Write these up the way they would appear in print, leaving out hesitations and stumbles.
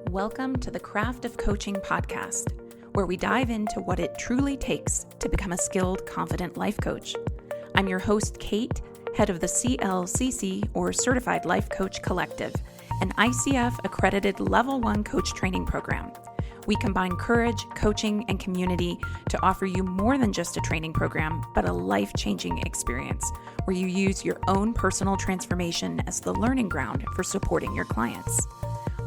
Welcome to the Craft of Coaching podcast, where we dive into what it truly takes to become a skilled, confident life coach. I'm your host, Kate, head of the CLCC, or Certified Life Coach Collective, an ICF-Accredited Level 1 coach training program. We combine courage, coaching, and community to offer you more than just a training program, but a life-changing experience where you use your own personal transformation as the learning ground for supporting your clients.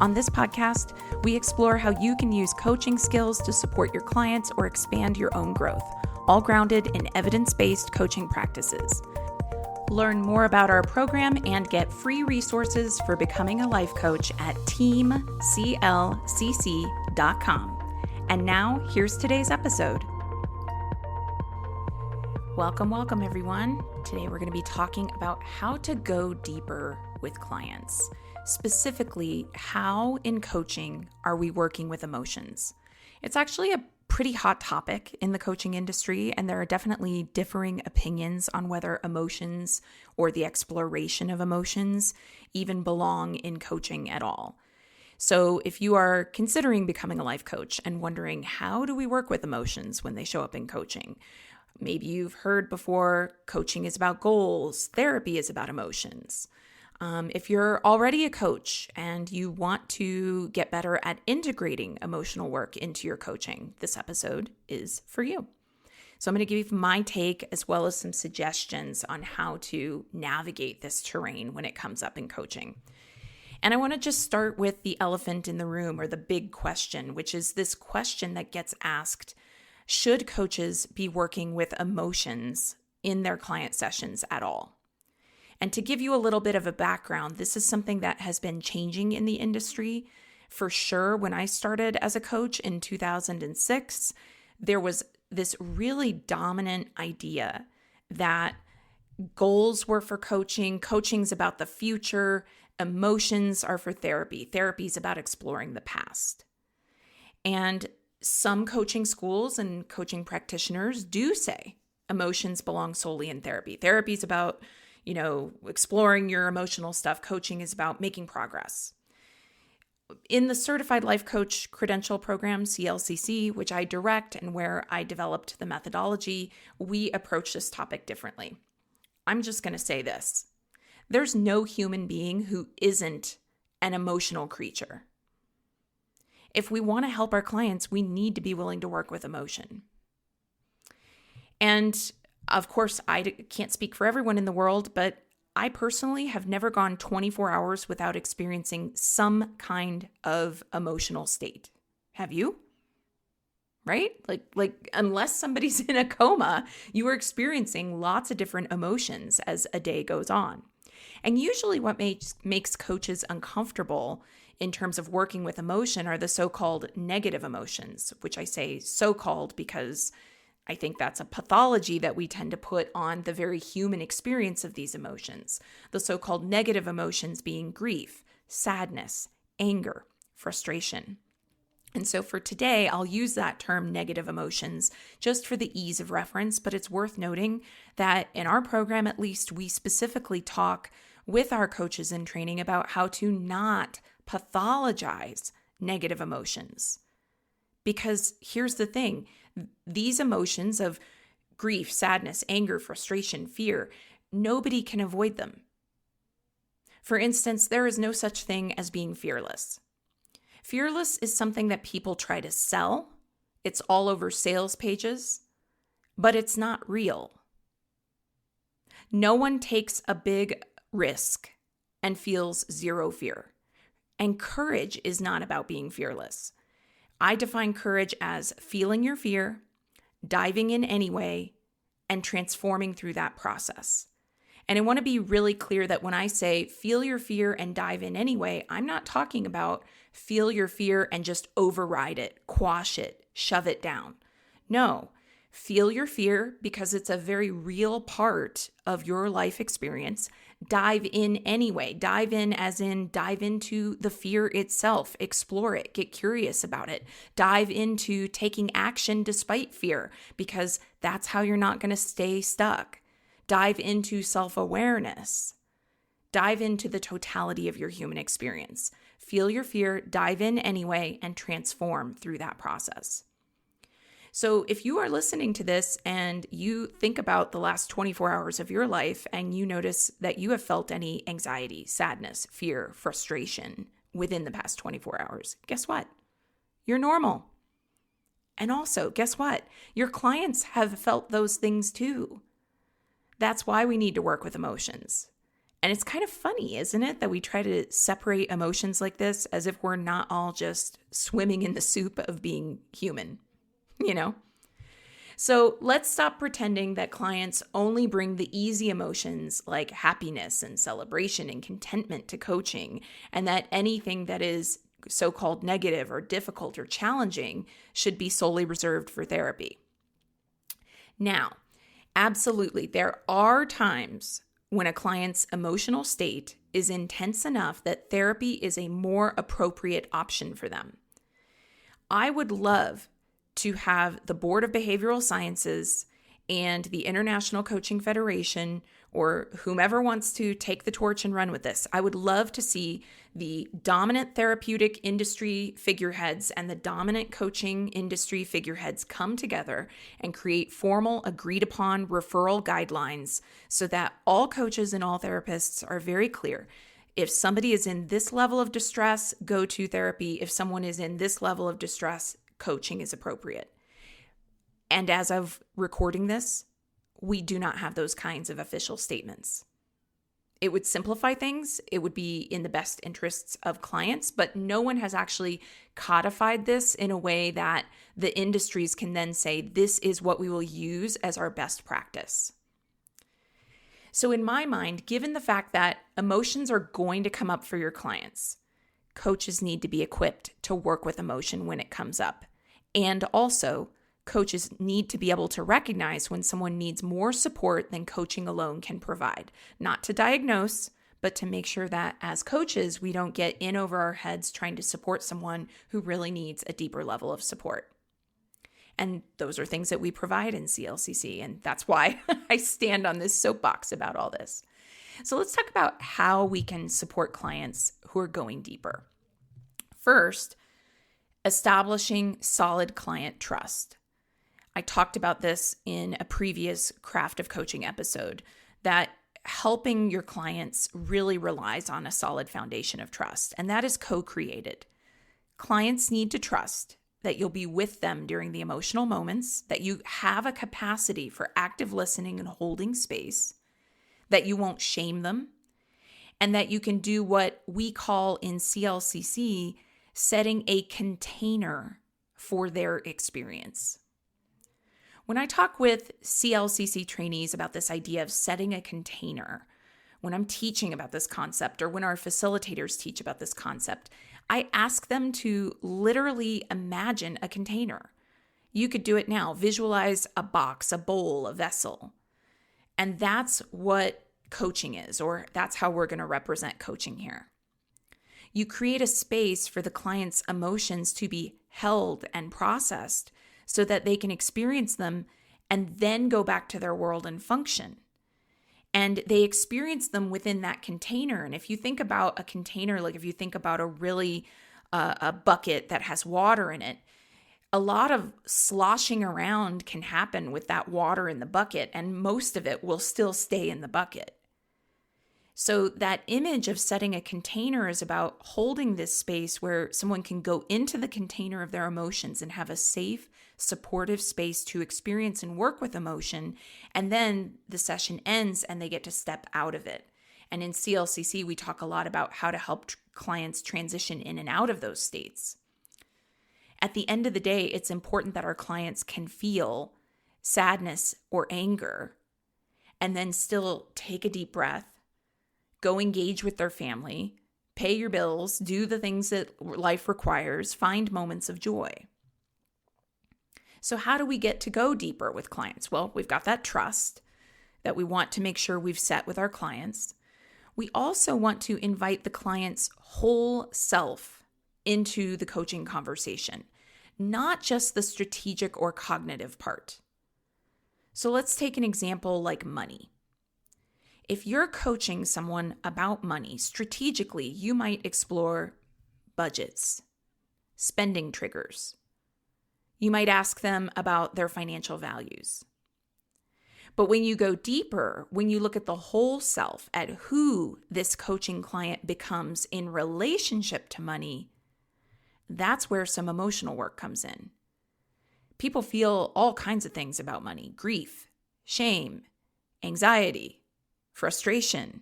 On this podcast, we explore how you can use coaching skills to support your clients or expand your own growth, all grounded in evidence-based coaching practices. Learn more about our program and get free resources for becoming a life coach at teamclcc.com. And now, here's today's episode. Welcome, everyone. Today we're going to be talking about how to go deeper with clients. Specifically, how in coaching are we working with emotions? It's actually a pretty hot topic in the coaching industry, and there are definitely differing opinions on whether emotions or the exploration of emotions even belong in coaching at all. So if you are considering becoming a life coach and wondering how do we work with emotions when they show up in coaching, maybe you've heard before coaching is about goals, therapy is about emotions. If you're already a coach and you want to get better at integrating emotional work into your coaching, this episode is for you. So I'm going to give you my take as well as some suggestions on how to navigate this terrain when it comes up in coaching. And I want to just start with the elephant in the room, or the big question, which is this question that gets asked: should coaches be working with emotions in their client sessions at all? And to give you a little bit of a background, this is something that has been changing in the industry. For sure, when I started as a coach in 2006, there was this really dominant idea that goals were for coaching, coaching's about the future, emotions are for therapy, therapy's about exploring the past. And some coaching schools and coaching practitioners do say emotions belong solely in therapy. Therapy's about exploring your emotional stuff. Coaching is about making progress. In the Certified Life Coach Credential Program, CLCC, which I direct and where I developed the methodology, we approach this topic differently. I'm just going to say this. There's no human being who isn't an emotional creature. If we want to help our clients, we need to be willing to work with emotion. And of course, I can't speak for everyone in the world, but I personally have never gone 24 hours without experiencing some kind of emotional state. Have you? Right? Like unless somebody's in a coma, you are experiencing lots of different emotions as a day goes on. And usually what makes coaches uncomfortable in terms of working with emotion are the so-called negative emotions, which I say so-called because I think that's a pathology that we tend to put on the very human experience of these emotions. The so-called negative emotions being grief, sadness, anger, frustration. And so for today, I'll use that term negative emotions just for the ease of reference, but it's worth noting that in our program, at least, we specifically talk with our coaches in training about how to not pathologize negative emotions. Because here's the thing. These emotions of grief, sadness, anger, frustration, fear, nobody can avoid them. For instance, there is no such thing as being fearless. Fearless is something that people try to sell. It's all over sales pages, but it's not real. No one takes a big risk and feels zero fear. And courage is not about being fearless. I define courage as feeling your fear, diving in anyway, and transforming through that process. And I want to be really clear that when I say feel your fear and dive in anyway, I'm not talking about feel your fear and just override it, quash it, shove it down. No, feel your fear because it's a very real part of your life experience. Dive in anyway. Dive in as in dive into the fear itself. Explore it. Get curious about it. Dive into taking action despite fear because that's how you're not going to stay stuck. Dive into self-awareness. Dive into the totality of your human experience. Feel your fear, dive in anyway, and transform through that process. So if you are listening to this and you think about the last 24 hours of your life and you notice that you have felt any anxiety, sadness, fear, frustration within the past 24 hours, guess what? You're normal. And also, guess what? Your clients have felt those things too. That's why we need to work with emotions. And it's kind of funny, isn't it, that we try to separate emotions like this as if we're not all just swimming in the soup of being human, you know? So let's stop pretending that clients only bring the easy emotions like happiness and celebration and contentment to coaching, and that anything that is so-called negative or difficult or challenging should be solely reserved for therapy. Now, absolutely, there are times when a client's emotional state is intense enough that therapy is a more appropriate option for them. I would love to have the Board of Behavioral Sciences and the International Coaching Federation, or whomever wants to take the torch and run with this. I would love to see the dominant therapeutic industry figureheads and the dominant coaching industry figureheads come together and create formal, agreed upon referral guidelines so that all coaches and all therapists are very clear. If somebody is in this level of distress, go to therapy. If someone is in this level of distress, coaching is appropriate. And as of recording this, we do not have those kinds of official statements. It would simplify things. It would be in the best interests of clients, but no one has actually codified this in a way that the industries can then say, this is what we will use as our best practice. So in my mind, given the fact that emotions are going to come up for your clients, coaches need to be equipped to work with emotion when it comes up. And also, coaches need to be able to recognize when someone needs more support than coaching alone can provide. Not to diagnose, but to make sure that as coaches, we don't get in over our heads trying to support someone who really needs a deeper level of support. And those are things that we provide in CLCC, and that's why I stand on this soapbox about all this. So let's talk about how we can support clients who are going deeper. First, establishing solid client trust. I talked about this in a previous Craft of Coaching episode, that helping your clients really relies on a solid foundation of trust, and that is co-created. Clients need to trust that you'll be with them during the emotional moments, that you have a capacity for active listening and holding space, that you won't shame them, and that you can do what we call in CLCC setting a container for their experience. When I talk with CLCC trainees about this idea of setting a container, when I'm teaching about this concept or when our facilitators teach about this concept, I ask them to literally imagine a container. You could do it now. Visualize a box, a bowl, a vessel. And that's what coaching is, or that's how we're going to represent coaching here. You create a space for the client's emotions to be held and processed so that they can experience them and then go back to their world and function. And they experience them within that container. And if you think about a container, like if you think about a bucket that has water in it, a lot of sloshing around can happen with that water in the bucket, and most of it will still stay in the bucket. So that image of setting a container is about holding this space where someone can go into the container of their emotions and have a safe, supportive space to experience and work with emotion. And then the session ends and they get to step out of it. And in CLCC, we talk a lot about how to help clients transition in and out of those states. At the end of the day, it's important that our clients can feel sadness or anger and then still take a deep breath, go engage with their family, pay your bills, do the things that life requires, find moments of joy. So how do we get to go deeper with clients? Well, we've got that trust that we want to make sure we've set with our clients. We also want to invite the client's whole self into the coaching conversation, not just the strategic or cognitive part. So let's take an example like money. If you're coaching someone about money, strategically, you might explore budgets, spending triggers. You might ask them about their financial values. But when you go deeper, when you look at the whole self, at who this coaching client becomes in relationship to money, that's where some emotional work comes in. People feel all kinds of things about money: grief, shame, anxiety, frustration.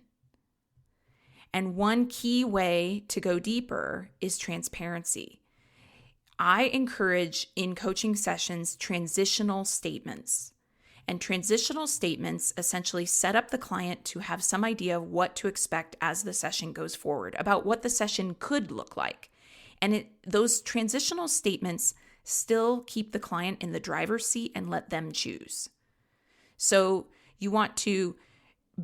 And one key way to go deeper is transparency. I encourage in coaching sessions transitional statements. And transitional statements essentially set up the client to have some idea of what to expect as the session goes forward, about what the session could look like. And those transitional statements still keep the client in the driver's seat and let them choose. So you want to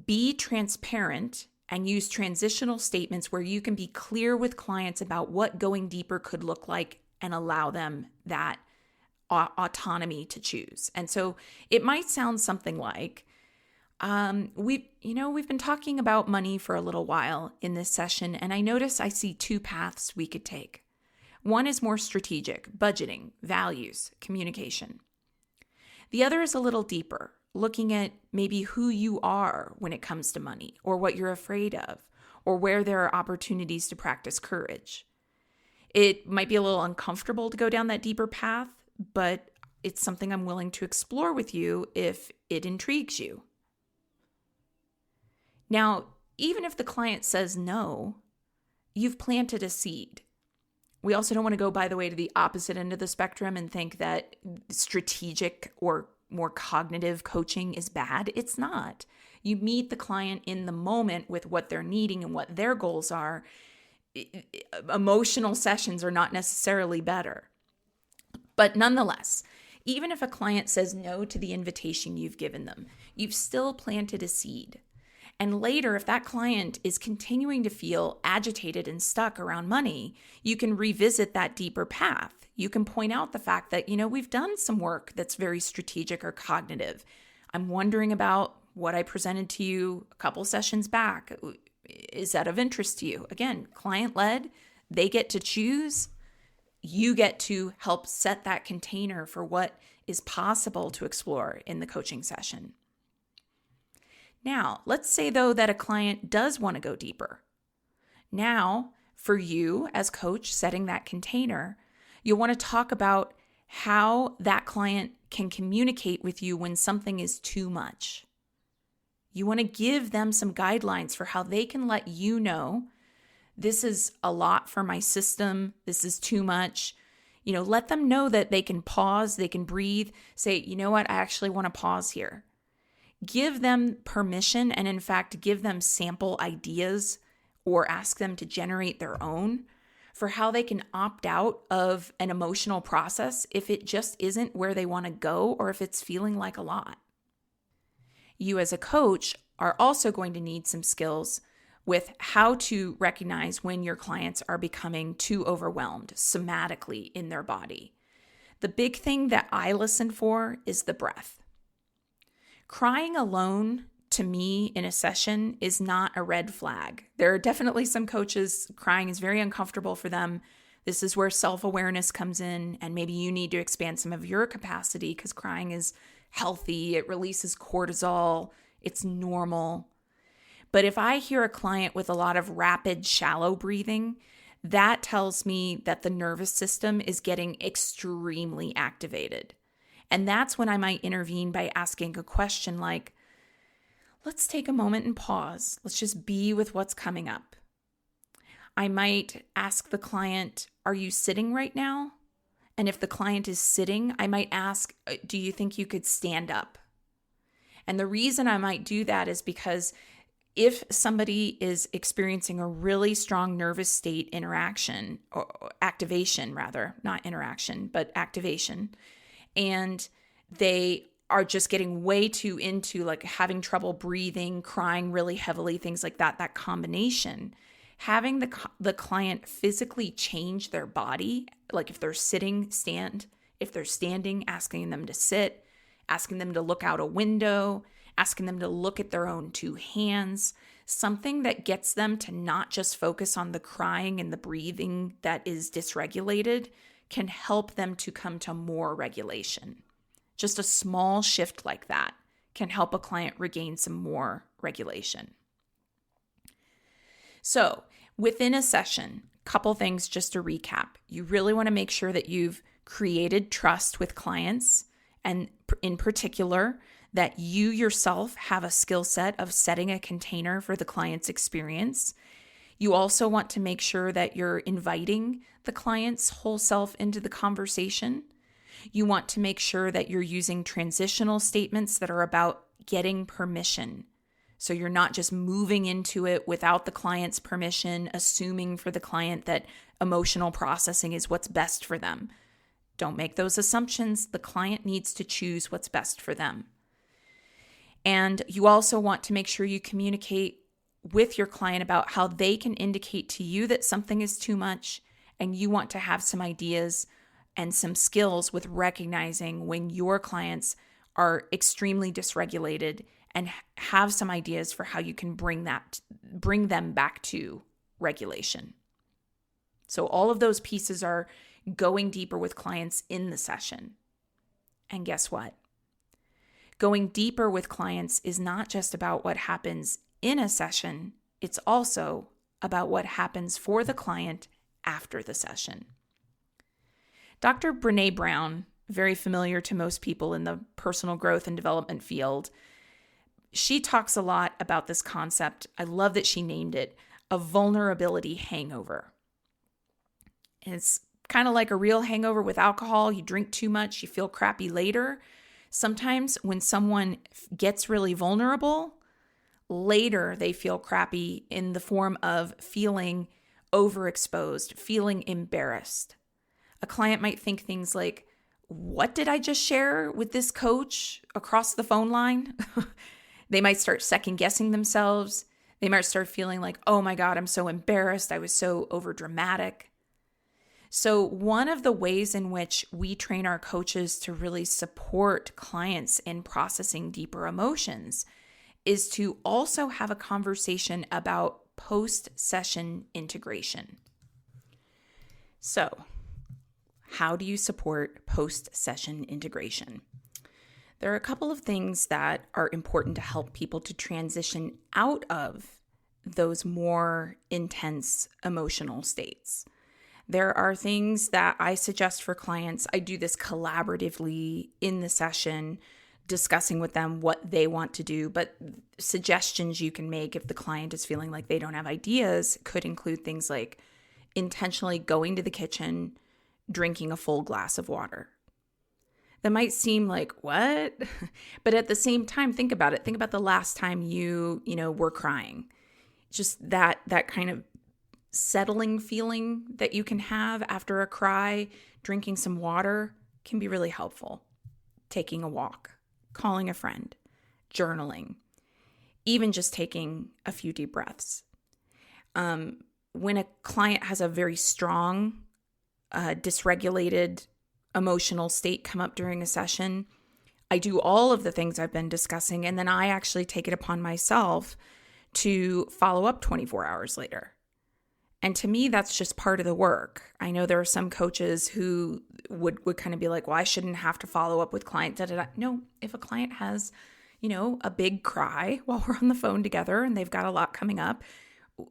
be transparent and use transitional statements where you can be clear with clients about what going deeper could look like and allow them that autonomy to choose. And so it might sound something like, we've been talking about money for a little while in this session, and I notice I see two paths we could take. One is more strategic, budgeting, values, communication. The other is a little deeper, looking at maybe who you are when it comes to money, or what you're afraid of, or where there are opportunities to practice courage. It might be a little uncomfortable to go down that deeper path, but it's something I'm willing to explore with you if it intrigues you. Now, even if the client says no, you've planted a seed. We also don't want to go, by the way, to the opposite end of the spectrum and think that strategic or more cognitive coaching is bad. It's not. You meet the client in the moment with what they're needing and what their goals are. Emotional sessions are not necessarily better. But nonetheless, even if a client says no to the invitation you've given them, you've still planted a seed. And later, if that client is continuing to feel agitated and stuck around money, you can revisit that deeper path. You can point out the fact that, we've done some work that's very strategic or cognitive. I'm wondering about what I presented to you a couple sessions back. Is that of interest to you? Again, client-led, they get to choose. You get to help set that container for what is possible to explore in the coaching session. Now, let's say, though, that a client does want to go deeper. Now, for you as coach setting that container, you'll want to talk about how that client can communicate with you when something is too much. You want to give them some guidelines for how they can let you know, this is a lot for my system, this is too much. Let them know that they can pause, they can breathe, say, you know what, I actually want to pause here. Give them permission and, in fact, give them sample ideas or ask them to generate their own for how they can opt out of an emotional process if it just isn't where they want to go or if it's feeling like a lot. You as a coach are also going to need some skills with how to recognize when your clients are becoming too overwhelmed somatically in their body. The big thing that I listen for is the breath. Crying alone, to me, in a session is not a red flag. There are definitely some coaches, crying is very uncomfortable for them. This is where self-awareness comes in, and maybe you need to expand some of your capacity because crying is healthy. It releases cortisol. It's normal. But if I hear a client with a lot of rapid, shallow breathing, that tells me that the nervous system is getting extremely activated. And that's when I might intervene by asking a question like, let's take a moment and pause. Let's just be with what's coming up. I might ask the client, are you sitting right now? And if the client is sitting, I might ask, do you think you could stand up? And the reason I might do that is because if somebody is experiencing a really strong nervous state interaction, or activation rather, not interaction, but activation, and they are just getting way too into like having trouble breathing, crying really heavily, things like that, that combination, having the client physically change their body, like if they're sitting, stand, if they're standing, asking them to sit, asking them to look out a window, asking them to look at their own two hands, something that gets them to not just focus on the crying and the breathing that is dysregulated can help them to come to more regulation. Just a small shift like that can help a client regain some more regulation. So within a session, couple things just to recap. You really want to make sure that you've created trust with clients, and in particular, that you yourself have a skill set of setting a container for the client's experience. You also want to make sure that you're inviting the client's whole self into the conversation. You want to make sure that you're using transitional statements that are about getting permission. So you're not just moving into it without the client's permission, assuming for the client that emotional processing is what's best for them. Don't make those assumptions. The client needs to choose what's best for them. And you also want to make sure you communicate with your client about how they can indicate to you that something is too much, and you want to have some ideas and some skills with recognizing when your clients are extremely dysregulated and have some ideas for how you can bring them back to regulation. So all of those pieces are going deeper with clients in the session. And guess what? Going deeper with clients is not just about what happens in a session, it's also about what happens for the client after the session. Dr. Brené Brown, very familiar to most people in the personal growth and development field, she talks a lot about this concept. I love that she named it a vulnerability hangover. And it's kind of like a real hangover with alcohol. You drink too much, you feel crappy later. Sometimes when someone gets really vulnerable, later they feel crappy in the form of feeling overexposed, feeling embarrassed. A client might think things like, what did I just share with this coach across the phone line? They might start second guessing themselves. They might start feeling like, oh my God, I'm so embarrassed. I was so overdramatic. So one of the ways in which we train our coaches to really support clients in processing deeper emotions is to also have a conversation about post-session integration. So, how do you support post-session integration? There are a couple of things that are important to help people to transition out of those more intense emotional states. There are things that I suggest for clients. I do this collaboratively in the session, discussing with them what they want to do, but suggestions you can make if the client is feeling like they don't have ideas could include things like intentionally going to the kitchen, drinking a full glass of water. That might seem like, what? But at the same time, think about it. Think about the last time you were crying. Just that kind of settling feeling that you can have after a cry, drinking some water can be really helpful. Taking a walk, calling a friend, journaling, even just taking a few deep breaths. When a client has a very strong, dysregulated emotional state come up during a session, I do all of the things I've been discussing, and then I actually take it upon myself to follow up 24 hours later. And to me, that's just part of the work. I know there are some coaches who would kind of be like, well, I shouldn't have to follow up with clients. No, if a client has, a big cry while we're on the phone together and they've got a lot coming up,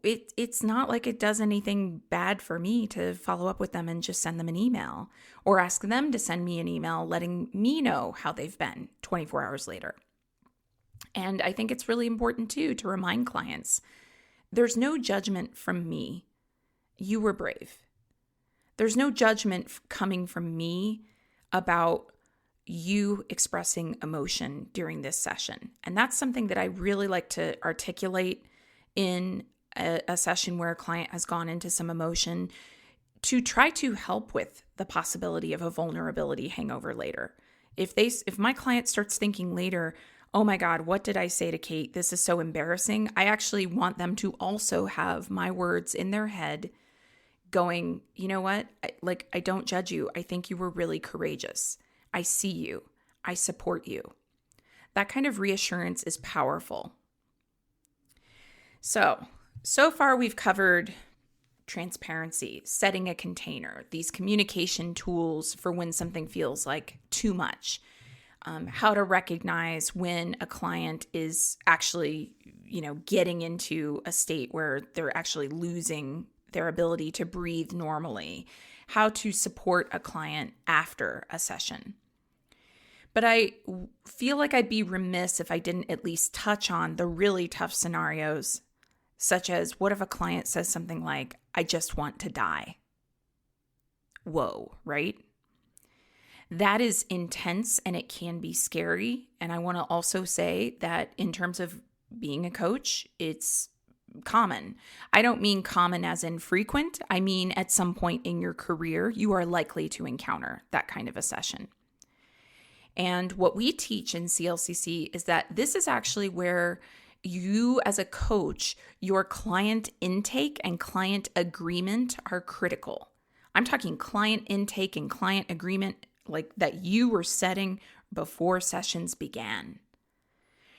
it's not like it does anything bad for me to follow up with them and just send them an email or ask them to send me an email letting me know how they've been 24 hours later. And I think it's really important too to remind clients, there's no judgment from me. You were brave. There's no judgment coming from me about you expressing emotion during this session. And that's something that I really like to articulate in a session where a client has gone into some emotion to try to help with the possibility of a vulnerability hangover later. If my client starts thinking later, oh my God, what did I say to Kate? This is so embarrassing. I actually want them to also have my words in their head going, you know what? I don't judge you. I think you were really courageous. I see you. I support you. That kind of reassurance is powerful. So far we've covered transparency, setting a container, these communication tools for when something feels like too much, how to recognize when a client is actually, getting into a state where they're actually losing their ability to breathe normally, how to support a client after a session. But I feel like I'd be remiss if I didn't at least touch on the really tough scenarios, such as what if a client says something like, "I just want to die." Whoa, right? That is intense and it can be scary. And I want to also say that in terms of being a coach, it's common. I don't mean common as in frequent. I mean at some point in your career, you are likely to encounter that kind of a session. And what we teach in CLCC is that this is actually where you as a coach, your client intake and client agreement are critical. I'm talking client intake and client agreement like that you were setting before sessions began.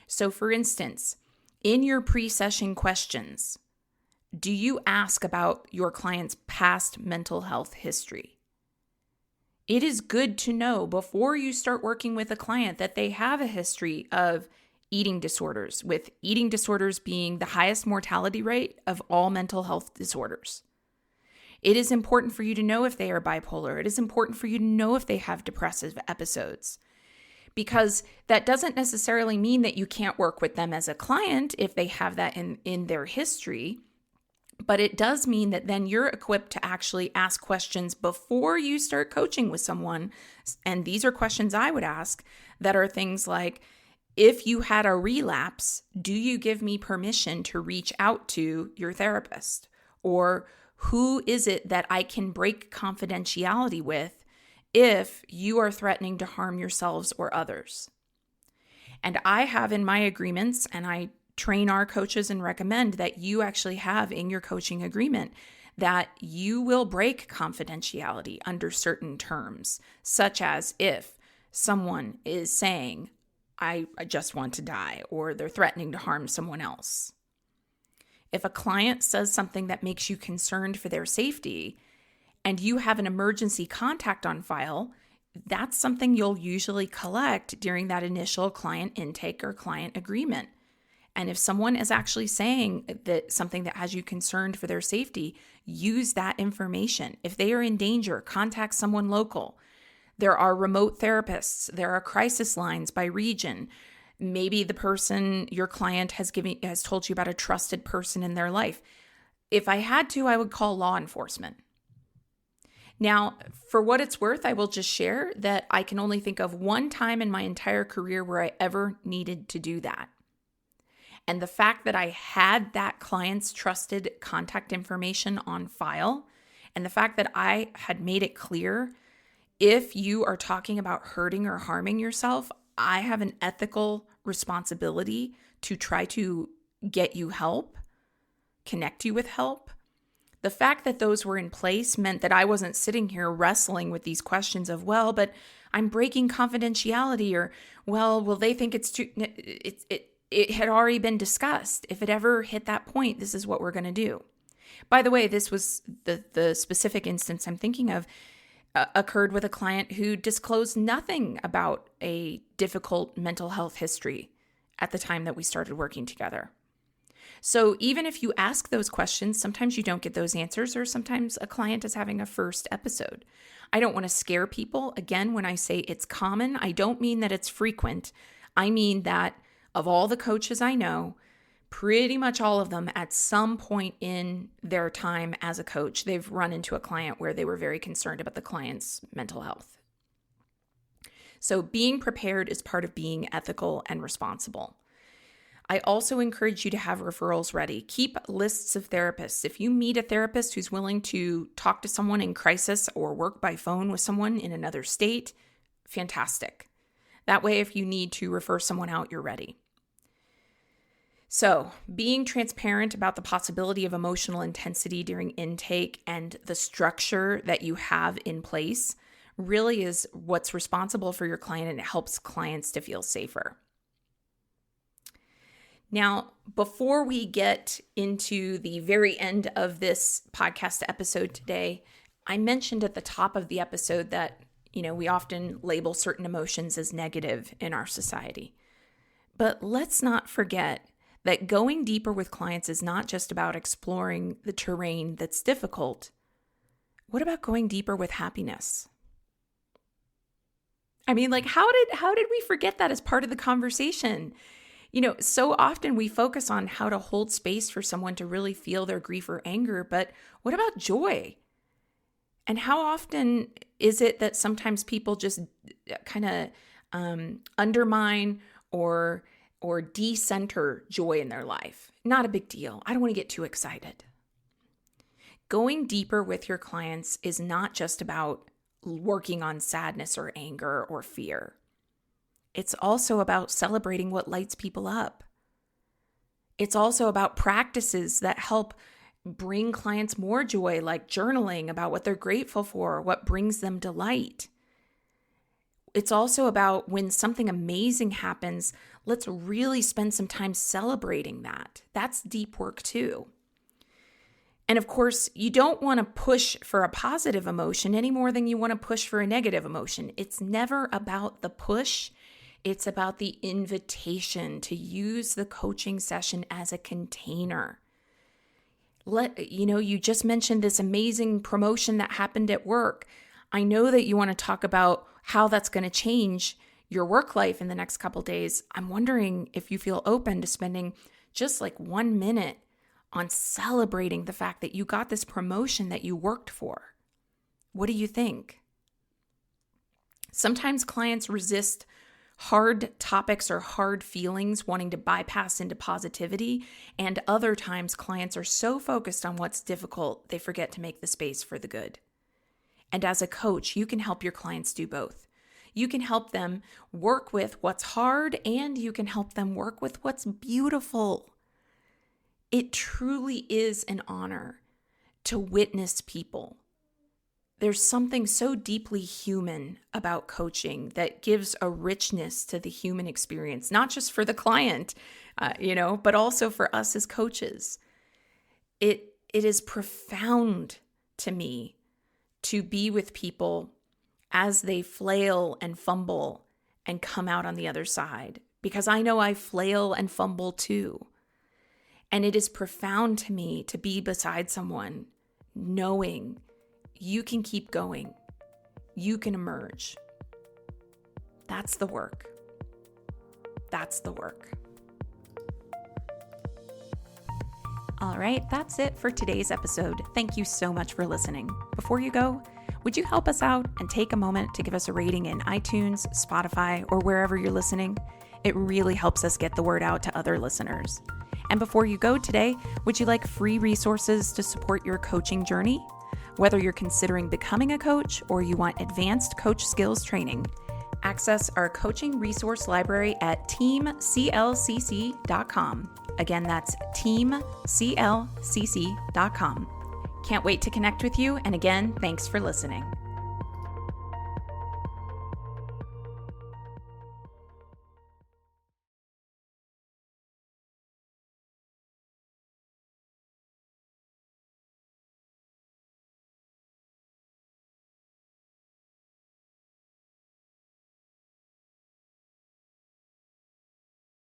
So for instance, in your pre-session questions, do you ask about your client's past mental health history? It is good to know before you start working with a client that they have a history of eating disorders, with eating disorders being the highest mortality rate of all mental health disorders. It is important for you to know if they are bipolar. It is important for you to know if they have depressive episodes, because that doesn't necessarily mean that you can't work with them as a client if they have that in their history. But it does mean that then you're equipped to actually ask questions before you start coaching with someone. And these are questions I would ask that are things like, if you had a relapse, do you give me permission to reach out to your therapist? Or who is it that I can break confidentiality with if you are threatening to harm yourselves or others? And I have in my agreements, and I train our coaches and recommend that you actually have in your coaching agreement that you will break confidentiality under certain terms, such as if someone is saying, I just want to die, or they're threatening to harm someone else. If a client says something that makes you concerned for their safety and you have an emergency contact on file, that's something you'll usually collect during that initial client intake or client agreement. And if someone is actually saying that something that has you concerned for their safety, use that information. If they are in danger, contact someone local. There are remote therapists. There are crisis lines by region. Maybe the person, your client, has told you about a trusted person in their life. If I had to, I would call law enforcement. Now, for what it's worth, I will just share that I can only think of one time in my entire career where I ever needed to do that. And the fact that I had that client's trusted contact information on file, and the fact that I had made it clear, if you are talking about hurting or harming yourself, I have an ethical responsibility to try to get you help, connect you with help. The fact that those were in place meant that I wasn't sitting here wrestling with these questions of, well, but I'm breaking confidentiality, or, well, will they think it's too... It had already been discussed. If it ever hit that point, this is what we're going to do. By the way, this was the specific instance I'm thinking of occurred with a client who disclosed nothing about a difficult mental health history at the time that we started working together. So even if you ask those questions, sometimes you don't get those answers, or sometimes a client is having a first episode. I don't want to scare people. Again, when I say it's common, I don't mean that it's frequent. I mean that of all the coaches I know, pretty much all of them at some point in their time as a coach, they've run into a client where they were very concerned about the client's mental health. So being prepared is part of being ethical and responsible. I also encourage you to have referrals ready. Keep lists of therapists. If you meet a therapist who's willing to talk to someone in crisis or work by phone with someone in another state, fantastic. That way, if you need to refer someone out, you're ready. So, being transparent about the possibility of emotional intensity during intake and the structure that you have in place really is what's responsible for your client, and it helps clients to feel safer. Now, before we get into the very end of this podcast episode today, I mentioned at the top of the episode that, we often label certain emotions as negative in our society. But let's not forget that going deeper with clients is not just about exploring the terrain that's difficult. What about going deeper with happiness? I mean, how did we forget that as part of the conversation? So often we focus on how to hold space for someone to really feel their grief or anger, but what about joy? And how often is it that sometimes people just kind of undermine or decenter joy in their life? Not a big deal. I don't want to get too excited. Going deeper with your clients is not just about working on sadness or anger or fear. It's also about celebrating what lights people up. It's also about practices that help bring clients more joy, like journaling about what they're grateful for, what brings them delight. It's also about when something amazing happens, let's really spend some time celebrating that. That's deep work too. And of course, you don't want to push for a positive emotion any more than you want to push for a negative emotion. It's never about the push. It's about the invitation to use the coaching session as a container. You just mentioned this amazing promotion that happened at work. I know that you want to talk about how that's going to change your work life in the next couple days. I'm wondering if you feel open to spending just 1 minute on celebrating the fact that you got this promotion that you worked for. What do you think? Sometimes clients resist hard topics or hard feelings, wanting to bypass into positivity. And other times clients are so focused on what's difficult, they forget to make the space for the good. And as a coach, you can help your clients do both. You can help them work with what's hard, and you can help them work with what's beautiful. It truly is an honor to witness people. There's something so deeply human about coaching that gives a richness to the human experience, not just for the client, but also for us as coaches. It is profound to me to be with people as they flail and fumble and come out on the other side, because I know I flail and fumble too. And it is profound to me to be beside someone knowing you can keep going. You can emerge. That's the work. That's the work. All right, that's it for today's episode. Thank you so much for listening. Before you go, would you help us out and take a moment to give us a rating in iTunes, Spotify, or wherever you're listening? It really helps us get the word out to other listeners. And before you go today, would you like free resources to support your coaching journey? Whether you're considering becoming a coach or you want advanced coach skills training, access our coaching resource library at teamclcc.com. Again, that's teamclcc.com. Can't wait to connect with you. And again, thanks for listening.